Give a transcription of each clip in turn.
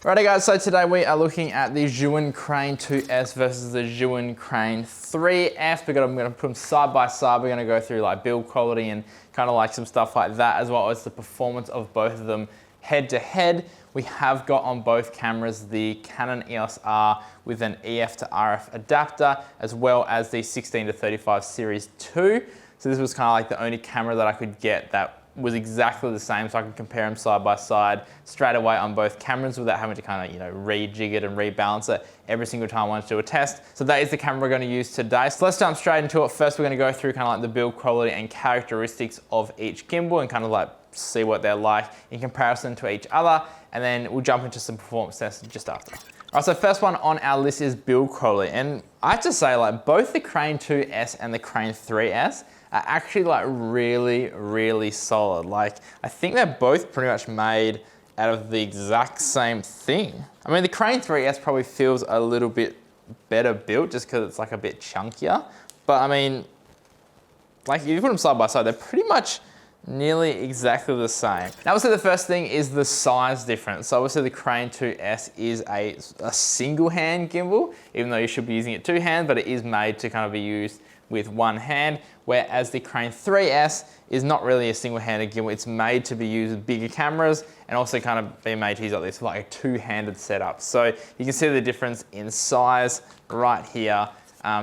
Righty guys, so today we are looking at the Zhiyun Crane 2S versus the Zhiyun Crane 3S. I'm going to put them side by side. We're going to go through like build quality and kind of like some stuff like that, as well as the performance of both of them head to head. We have got on both cameras the Canon EOS R with an EF to RF adapter, as well as the 16 to 35 Series 2. So this was kind of like the only camera that I could get that was exactly the same, so I could compare them side by side straight away on both cameras without having to kind of, rejig it and rebalance it every single time I wanted to do a test. So that is the camera we're going to use today. So let's jump straight into it. First, we're going to go through kind of like the build quality and characteristics of each gimbal and kind of like see what they're like in comparison to each other. And then we'll jump into some performance tests just after. All right, so first one on our list is build quality. And I have to say, like, both the Crane 2S and the Crane 3S are actually like really, really solid. Like, I think they're both pretty much made out of the exact same thing. I mean, the Crane 3S probably feels a little bit better built just because it's like a bit chunkier. But I mean, like if you put them side by side, they're pretty much nearly exactly the same. Now, obviously the first thing is the size difference. So obviously the Crane 2S is a single hand gimbal, even though you should be using it two hands, but it is made to kind of be used with one hand, whereas the Crane 3S is not really a single-handed gimbal. It's made to be used with bigger cameras and also kind of be made to use like this, like a two-handed setup. So you can see the difference in size right here.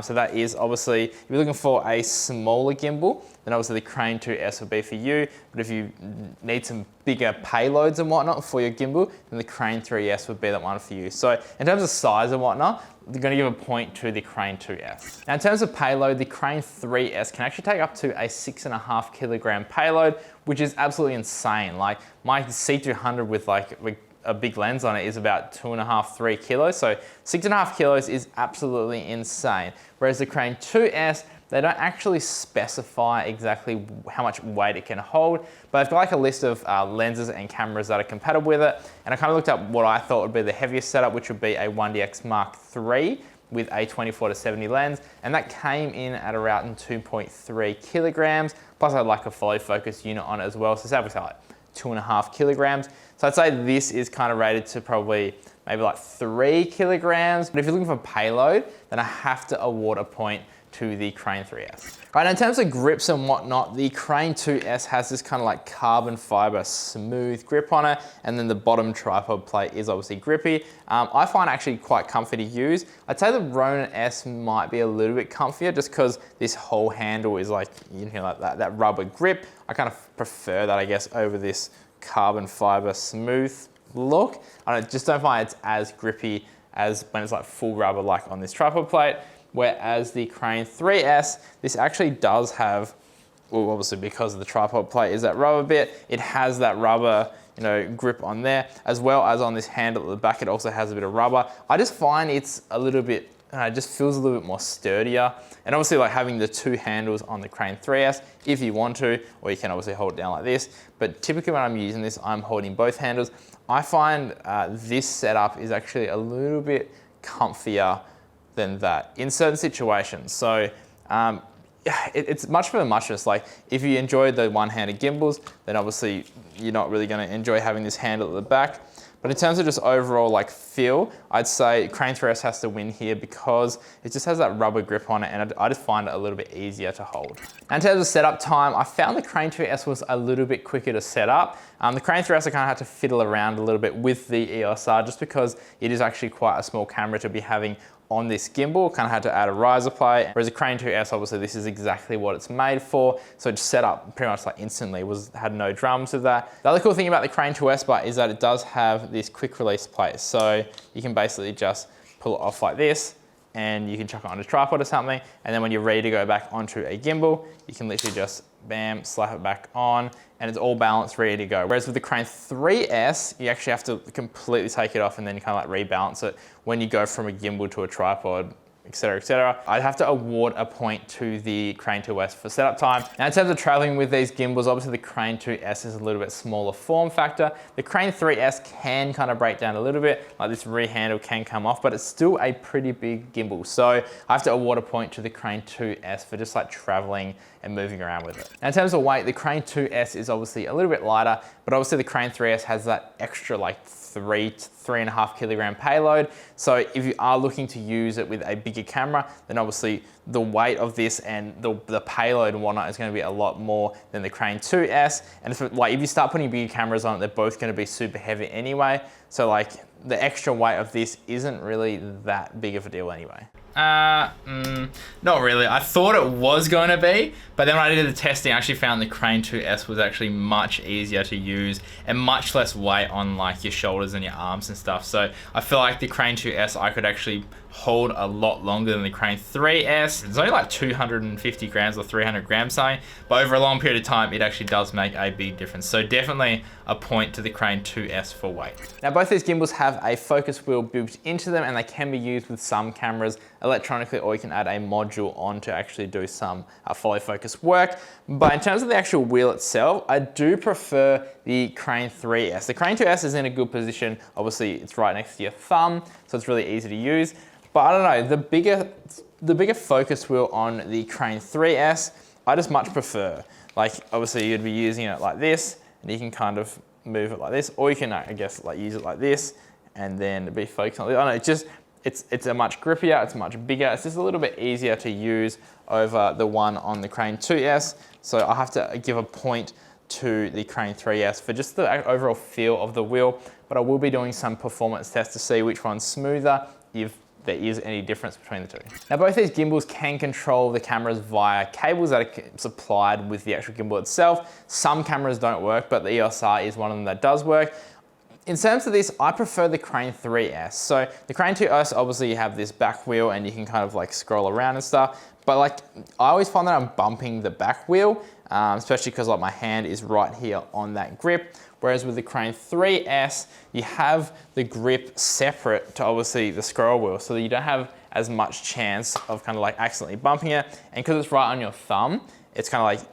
So that is obviously, if you're looking for a smaller gimbal, then obviously the Crane 2S would be for you. But if you need some bigger payloads and whatnot for your gimbal, then the Crane 3S would be that one for you. So in terms of size and whatnot, they're going to give a point to the Crane 2S. Now in terms of payload, the Crane 3S can actually take up to a 6.5 kilogram payload, which is absolutely insane. Like my C200 with like a big lens on it is about 2.5, 3 kilos. So 6.5 kilos is absolutely insane. Whereas the Crane 2S, they don't actually specify exactly how much weight it can hold, but they've got like a list of lenses and cameras that are compatible with it. And I kind of looked up what I thought would be the heaviest setup, which would be a 1DX Mark III with a 24 to 70 lens. And that came in at around 2.3 kilograms. Plus I had like a follow focus unit on it as well. So that was like 2.5 kilograms. So I'd say this is kind of rated to probably maybe like 3 kilograms. But if you're looking for payload, then I have to award a point to the Crane 3S. Right, in terms of grips and whatnot, the Crane 2S has this kind of like carbon fiber smooth grip on it, and then the bottom tripod plate is obviously grippy. I find it actually quite comfy to use. I'd say the Ronin S might be a little bit comfier just because this whole handle is like, like that rubber grip. I kind of prefer that, I guess, over this carbon fiber smooth look. I just don't find it's as grippy as when it's like full rubber like on this tripod plate. Whereas the Crane 3S, this actually does have, well, obviously because of the tripod plate is that rubber bit, it has that rubber, grip on there, as well as on this handle at the back, it also has a bit of rubber. I just find it's a little bit, it just feels a little bit more sturdier. And obviously like having the two handles on the Crane 3S, if you want to, or you can obviously hold it down like this. But typically when I'm using this, I'm holding both handles. I find this setup is actually a little bit comfier than that in certain situations. So it's much for the muchness. Like if you enjoy the one-handed gimbals, then obviously you're not really going to enjoy having this handle at the back. But in terms of just overall like feel, I'd say Crane 3S has to win here because it just has that rubber grip on it, and I just find it a little bit easier to hold. And in terms of setup time, I found the Crane 2S was a little bit quicker to set up. The Crane 3S I kind of had to fiddle around a little bit with the EOS R just because it is actually quite a small camera to be having on this gimbal. Kind of had to add a riser plate, whereas the Crane 2S, obviously this is exactly what it's made for. So it just set up pretty much like instantly, had no drums with that. The other cool thing about the Crane 2S but is that it does have this quick release plate. So you can basically just pull it off like this and you can chuck it on a tripod or something. And then when you're ready to go back onto a gimbal, you can literally just bam, slap it back on, and it's all balanced, ready to go. Whereas with the Crane 3S, you actually have to completely take it off and then you kind of like rebalance it when you go from a gimbal to a tripod, etc., etc. I'd have to award a point to the Crane 2S for setup time. Now in terms of traveling with these gimbals, obviously the Crane 2S is a little bit smaller form factor. The Crane 3S can kind of break down a little bit, like this rear handle can come off, but it's still a pretty big gimbal. So I have to award a point to the Crane 2S for just like traveling and moving around with it. Now in terms of weight, the Crane 2S is obviously a little bit lighter, but obviously the Crane 3S has that extra like 3 to 3.5 kilogram payload. So if you are looking to use it with a bigger camera, then obviously the weight of this and the payload and whatnot is going to be a lot more than the Crane 2S. And if you start putting bigger cameras on it, they're both going to be super heavy anyway. So like the extra weight of this isn't really that big of a deal anyway. Not really. I thought it was going to be, but then when I did the testing, I actually found the Crane 2S was actually much easier to use and much less weight on like your shoulders and your arms and stuff. So I feel like the Crane 2S I could actually hold a lot longer than the Crane 3S. It's only like 250 grams or 300 grams something, but over a long period of time, it actually does make a big difference. So definitely a point to the Crane 2S for weight. Now both these gimbals have a focus wheel built into them and they can be used with some cameras electronically, or you can add a module on to actually do some follow focus work. But in terms of the actual wheel itself, I do prefer the Crane 3S. The Crane 2S is in a good position. Obviously it's right next to your thumb, so it's really easy to use. But I don't know, the bigger focus wheel on the Crane 3S, I just much prefer. Like obviously you'd be using it like this, and you can kind of move it like this, or you can, I guess, like use it like this, and then be focused on it. I don't know, it's a much grippier, it's much bigger, it's just a little bit easier to use over the one on the Crane 2S. So I have to give a point to the Crane 3S for just the overall feel of the wheel, but I will be doing some performance tests to see which one's smoother, if there is any difference between the two. Now both these gimbals can control the cameras via cables that are supplied with the actual gimbal itself. Some cameras don't work, but the EOS R is one of them that does work. In terms of this, I prefer the Crane 3S. So the Crane 2S, obviously you have this back wheel and you can kind of like scroll around and stuff. But like, I always find that I'm bumping the back wheel, especially because like my hand is right here on that grip. Whereas with the Crane 3S, you have the grip separate to obviously the scroll wheel, so that you don't have as much chance of kind of like accidentally bumping it. And because it's right on your thumb, it's kind of like,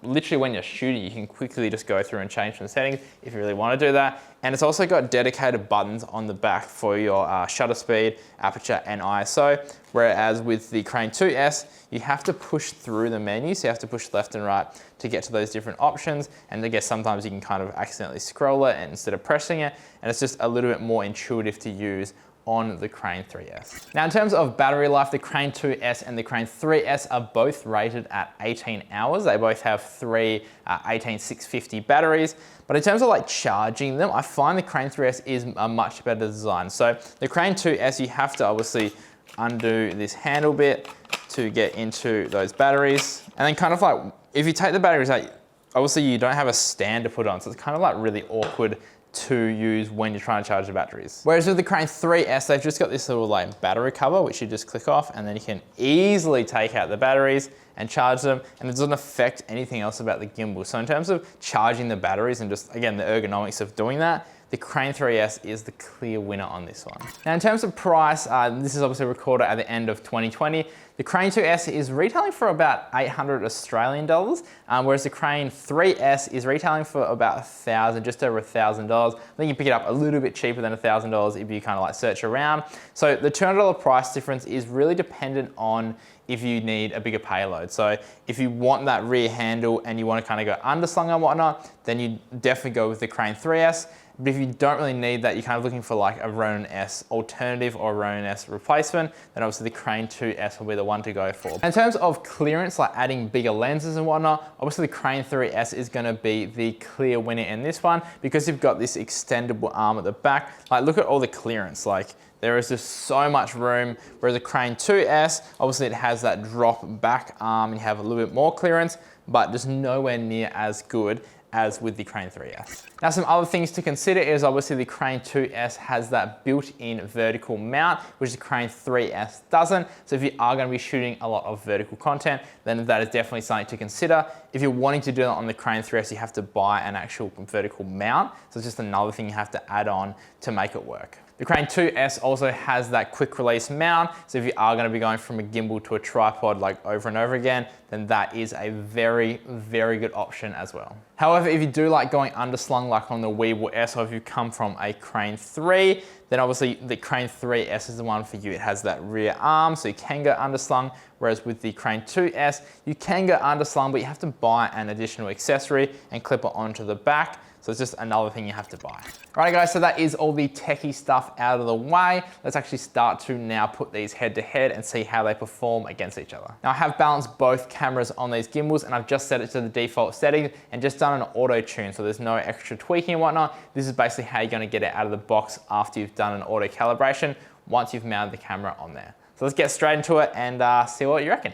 literally when you're shooting, you can quickly just go through and change the settings if you really want to do that. And it's also got dedicated buttons on the back for your shutter speed, aperture, and ISO. Whereas with the Crane 2S, you have to push through the menu. So you have to push left and right to get to those different options. And I guess sometimes you can kind of accidentally scroll it instead of pressing it. And it's just a little bit more intuitive to use on the Crane 3S. Now in terms of battery life, the Crane 2S and the Crane 3S are both rated at 18 hours. They both have three 18650 batteries. But in terms of like charging them, I find the Crane 3S is a much better design. So the Crane 2S, you have to obviously undo this handle bit to get into those batteries. And then kind of like, if you take the batteries out, obviously you don't have a stand to put on. So it's kind of like really awkward to use when you're trying to charge the batteries. Whereas with the Crane 3S, they've just got this little like battery cover, which you just click off, and then you can easily take out the batteries and charge them, and it doesn't affect anything else about the gimbal. So in terms of charging the batteries and just, again, the ergonomics of doing that, the Crane 3S is the clear winner on this one. Now in terms of price, this is obviously recorded at the end of 2020. The Crane 2S is retailing for about 800 Australian dollars, whereas the Crane 3S is retailing for about 1,000, just over $1,000. I think you pick it up a little bit cheaper than $1,000 if you kind of like search around. So the $200 price difference is really dependent on if you need a bigger payload. So if you want that rear handle and you want to kind of go underslung and whatnot, then you definitely go with the Crane 3S. But if you don't really need that, you're kind of looking for like a Ronin S alternative or a Ronin S replacement, then obviously the Crane 2S will be the one to go for. In terms of clearance, like adding bigger lenses and whatnot, obviously the Crane 3S is gonna be the clear winner in this one because you've got this extendable arm at the back. Like look at all the clearance, like there is just so much room, whereas the Crane 2S, obviously it has that drop back arm and you have a little bit more clearance, but just nowhere near as good as with the Crane 3S. Now some other things to consider is obviously the Crane 2S has that built-in vertical mount, which the Crane 3S doesn't. So if you are going to be shooting a lot of vertical content, then that is definitely something to consider. If if you're wanting to do that on the Crane 3S, you have to buy an actual vertical mount. So it's just another thing you have to add on to make it work. The Crane 2S also has that quick release mount. So if you are going to be going from a gimbal to a tripod like over and over again, then that is a very, very good option as well. However, if you do like going underslung like on the Weeble S, or if you come from a Crane 3, then obviously the Crane 3S is the one for you. It has that rear arm, so you can go underslung, whereas with the Crane 2S, you can go underslung, but you have to buy an additional accessory and clip it onto the back. So it's just another thing you have to buy. All right guys, so that is all the techie stuff out of the way. Let's actually start to now put these head to head and see how they perform against each other. Now I have balanced both cameras on these gimbals and I've just set it to the default settings and just done an auto tune. So there's no extra tweaking and whatnot. This is basically how you're gonna get it out of the box after you've done an auto calibration once you've mounted the camera on there. So let's get straight into it and see what you reckon.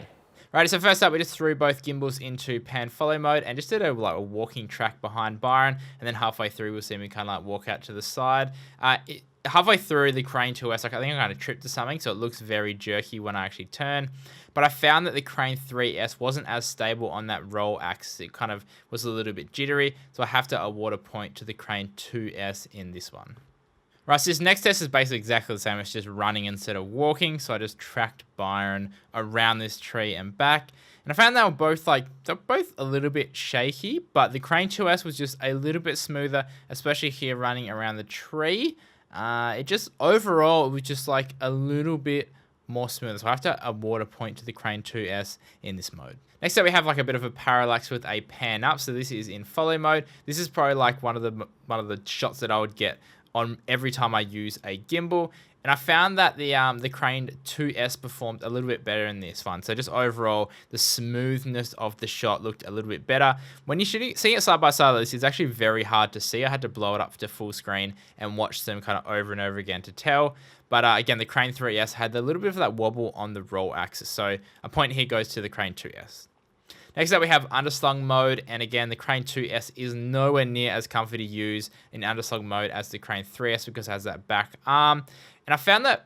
Right, so first up, we just threw both gimbals into pan follow mode and just did a walking track behind Byron, and then halfway through we'll see me kind of like walk out to the side. Halfway through the Crane 2S, like I think I kind of tripped to something, so it looks very jerky when I actually turn. But I found that the Crane 3S wasn't as stable on that roll axis. It kind of was a little bit jittery, so I have to award a point to the Crane 2S in this one. Right, so this next test is basically exactly the same. It's just running instead of walking. So I just tracked Byron around this tree and back. And I found they were both a little bit shaky, but the Crane 2S was just a little bit smoother, especially here running around the tree. Overall, it was just like a little bit more smooth. So I have to award a point to the Crane 2S in this mode. Next up, we have like a bit of a parallax with a pan up. So this is in follow mode. This is probably like one of the shots that I would get on every time I use a gimbal. And I found that the Crane 2S performed a little bit better in this one. So just overall, the smoothness of the shot looked a little bit better. When you're seeing it side by side, this is actually very hard to see. I had to blow it up to full screen and watch them kind of over and over again to tell. But again, the Crane 3S had a little bit of that wobble on the roll axis. So a point here goes to the Crane 2S. Next up, we have underslung mode, and again, the Crane 2S is nowhere near as comfy to use in underslung mode as the Crane 3S because it has that back arm. And I found that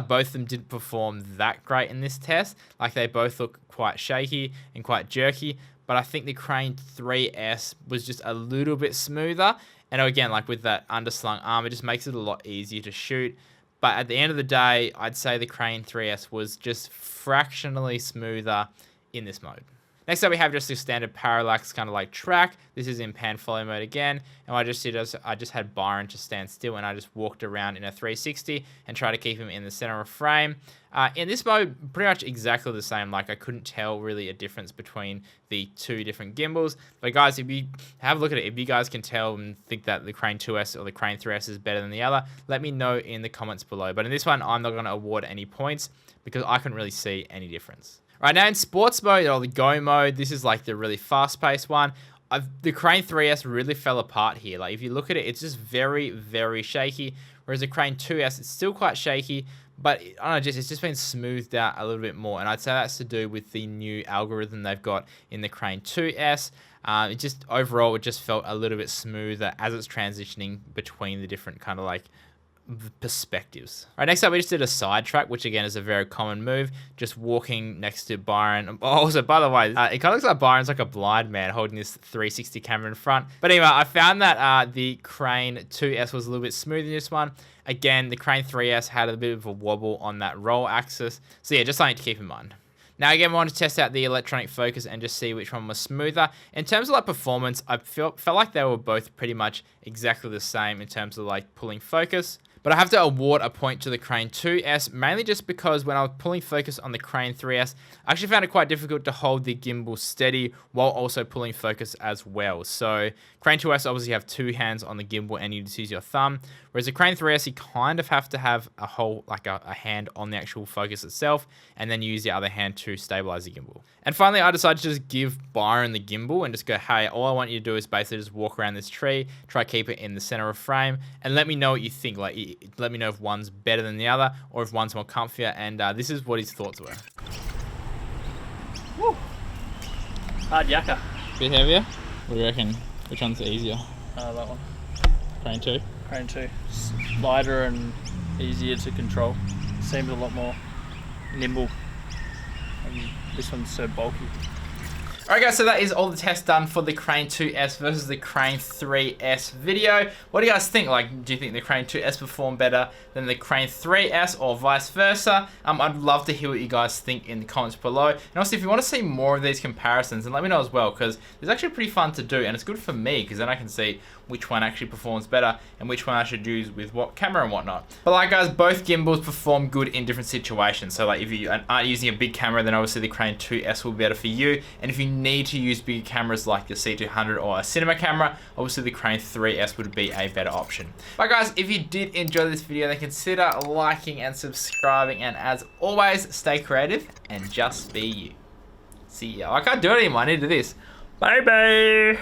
both of them didn't perform that great in this test. Like they both look quite shaky and quite jerky, but I think the Crane 3S was just a little bit smoother. And again, like with that underslung arm, it just makes it a lot easier to shoot. But at the end of the day, I'd say the Crane 3S was just fractionally smoother in this mode. Next up, we have just the standard parallax kind of like track. This is in pan follow mode again. And what I just did is I just had Byron to stand still and I just walked around in a 360 and try to keep him in the center of frame. In this mode, pretty much exactly the same. Like I couldn't tell really a difference between the two different gimbals. But guys, if you have a look at it, if you guys can tell and think that the Crane 2S or the Crane 3S is better than the other, let me know in the comments below. But in this one, I'm not going to award any points because I couldn't really see any difference. Right now in sports mode or the go mode, this is like the really fast paced one. The Crane 3S really fell apart here. Like if you look at it, it's just very, very shaky. Whereas the Crane 2S, it's still quite shaky, but I don't know, it's just been smoothed out a little bit more. And I'd say that's to do with the new algorithm they've got in the Crane 2S. Overall, it just felt a little bit smoother as it's transitioning between the different kind of like perspectives. All right, next up we just did a side track, which again is a very common move, just walking next to Byron. Also, by the way, it kind of looks like Byron's like a blind man holding this 360 camera in front. But anyway, I found that the Crane 2S was a little bit smoother in this one. Again, the Crane 3S had a bit of a wobble on that roll axis. So yeah, just something to keep in mind. Now again, I want to test out the electronic focus and just see which one was smoother. In terms of like performance, I felt like they were both pretty much exactly the same in terms of like pulling focus. But I have to award a point to the Crane 2S, mainly just because when I was pulling focus on the Crane 3S, I actually found it quite difficult to hold the gimbal steady while also pulling focus as well. So Crane 2S, obviously you have two hands on the gimbal and you just use your thumb. Whereas the Crane 3S, you kind of have to have a whole, like a hand on the actual focus itself, and then use the other hand to stabilize the gimbal. And finally, I decided to just give Byron the gimbal and just go, hey, all I want you to do is basically just walk around this tree, try to keep it in the center of frame, and let me know what you think. Like, let me know if one's better than the other, or if one's more comfier, and this is what his thoughts were. Woo. Hard yakka. Bit heavier? What do you reckon? Which one's easier? That one. Crane 2? Crane 2. It's lighter and easier to control. Seems a lot more nimble. And this one's so bulky. Alright guys, so that is all the tests done for the Crane 2S versus the Crane 3S video. What do you guys think? Like, do you think the Crane 2S performed better than the Crane 3S or vice versa? I'd love to hear what you guys think in the comments below. And also, if you want to see more of these comparisons, then let me know as well, because it's actually pretty fun to do, and it's good for me, because then I can see which one actually performs better and which one I should use with what camera and whatnot. But like guys, both gimbals perform good in different situations. So like if you aren't using a big camera, then obviously the Crane 2S will be better for you. And if you need to use bigger cameras like the C200 or a cinema camera, obviously the Crane 3S would be a better option. But guys, if you did enjoy this video, then consider liking and subscribing. And as always, stay creative and just be you. See ya. I can't do it anymore. I need to do this. Bye bye.